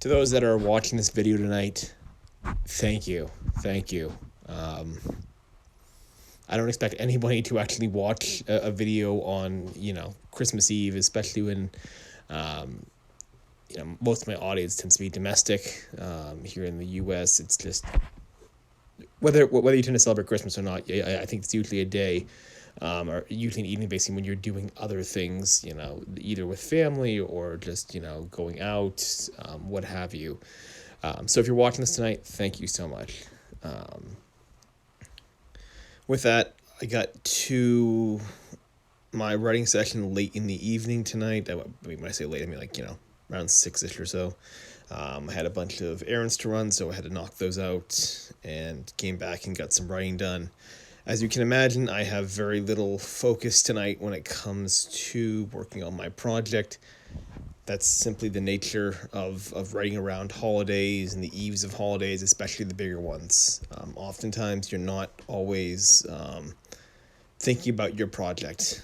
To those that are watching this video tonight, thank you. Thank you. I don't expect anybody to actually watch a video on, Christmas Eve, especially when, most of my audience tends to be domestic. Here in the U.S., it's just, whether you tend to celebrate Christmas or not, I think it's usually a day, or usually an evening, basically, when you're doing other things, either with family or just, going out, what have you. So if you're watching this tonight, thank you so much. With that, I got to my writing session late in the evening tonight. When I say late, I mean around 6-ish or so. I had a bunch of errands to run, so I had to knock those out and came back and got some writing done. As you can imagine, I have very little focus tonight when it comes to working on my project. That's simply the nature of writing around holidays and the eves of holidays, especially the bigger ones. Oftentimes, you're not always thinking about your project.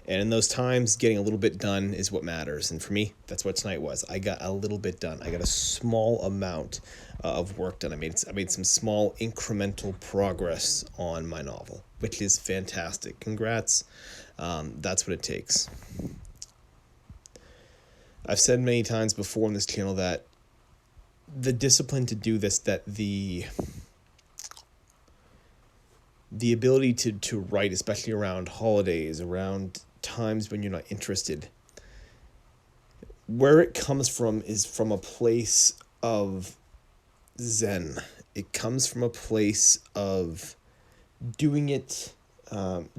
And in those times, getting a little bit done is what matters. And for me, that's what tonight was. I got a little bit done. I got a small amount of work done. I made some small incremental progress on my novel, which is fantastic. Congrats. That's what it takes. I've said many times before on this channel that the discipline to do this, that the ability to write, especially around holidays, around times when you're not interested, where it comes from is from a place of zen. It comes from a place of doing it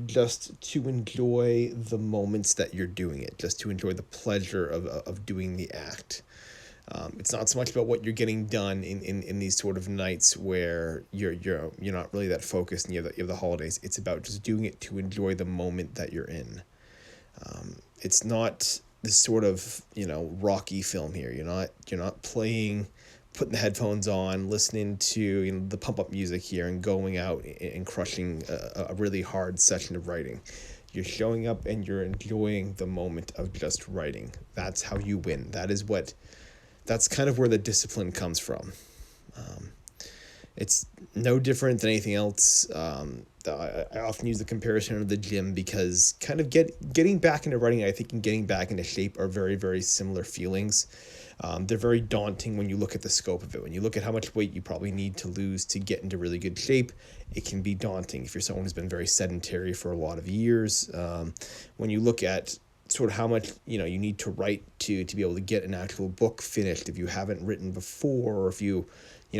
just to enjoy the moments that you're doing it, just to enjoy the pleasure of doing the act. It's not so much about what you're getting done in these sort of nights where you're not really that focused and you have the holidays. It's about just doing it to enjoy the moment that you're in. It's not this sort of Rocky film here. You're not putting the headphones on, listening to the pump up music here and going out and crushing a really hard session of writing. You're showing up and you're enjoying the moment of just writing. That's how you win. That's kind of where the discipline comes from. It's no different than anything else. I often use the comparison of the gym because kind of getting back into writing, I think, and getting back into shape are very, very similar feelings. They're very daunting when you look at the scope of it. When you look at how much weight you probably need to lose to get into really good shape, it can be daunting if you're someone who's been very sedentary for a lot of years. When you look at sort of how much you need to write to be able to get an actual book finished, if you haven't written before, or if you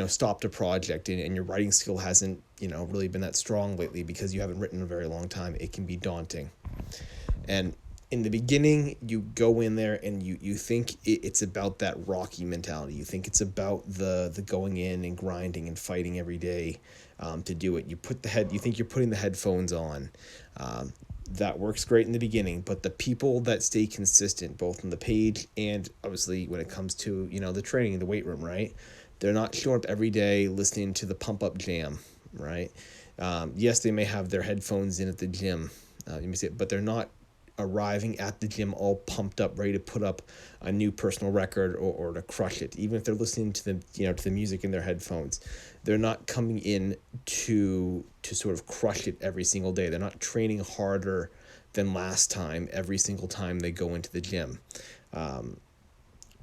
stopped a project and your writing skill hasn't really been that strong lately because you haven't written in a very long time, it can be daunting. And in the beginning, you go in there and you think it's about that Rocky mentality. You think it's about the going in and grinding and fighting every day to do it. You think you're putting the headphones on. That works great in the beginning, but the people that stay consistent, both on the page and obviously when it comes to the training in the weight room, right? They're not showing up every day listening to the pump up jam, right? Yes, they may have their headphones in at the gym, but they're not arriving at the gym all pumped up, ready to put up a new personal record or to crush it. Even if they're listening to the music in their headphones, they're not coming in to sort of crush it every single day. They're not training harder than last time every single time they go into the gym.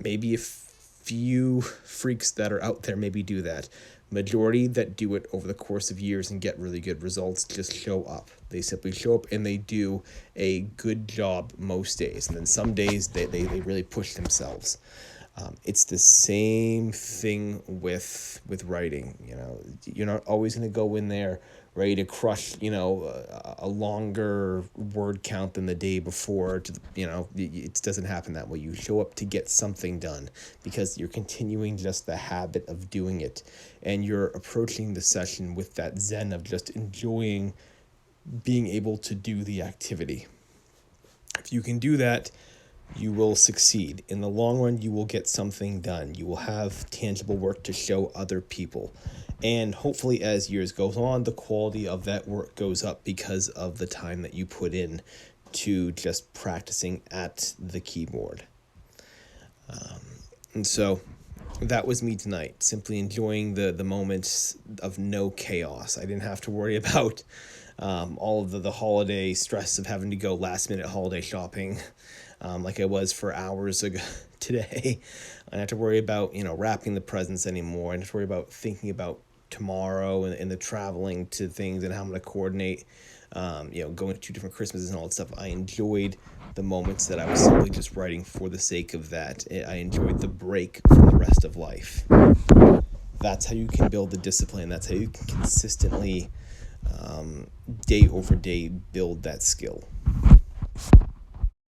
Maybe a few freaks that are out there maybe do that. Majority that do it over the course of years and get really good results just show up. They simply show up and they do a good job most days. And then some days they really push themselves. It's the same thing with writing. You're not always going to go in there ready to crush, a longer word count than the day before. It doesn't happen that way. You show up to get something done because you're continuing just the habit of doing it. And you're approaching the session with that zen of just enjoying being able to do the activity. If you can do that, you will succeed. In the long run, you will get something done. You will have tangible work to show other people. And hopefully, as years goes on, the quality of that work goes up because of the time that you put in to just practicing at the keyboard. And so that was me tonight, simply enjoying the moments of no chaos. I didn't have to worry about all of the holiday stress of having to go last minute holiday shopping like I was for hours ago today. I don't have to worry about, wrapping the presents anymore. I don't have to worry about thinking about tomorrow and the traveling to things and how I'm going to coordinate, going to 2 different Christmases and all that stuff. I enjoyed the moments that I was simply just writing for the sake of that. I enjoyed the break from the rest of life. That's how you can build the discipline. That's how you can consistently, day over day, build that skill.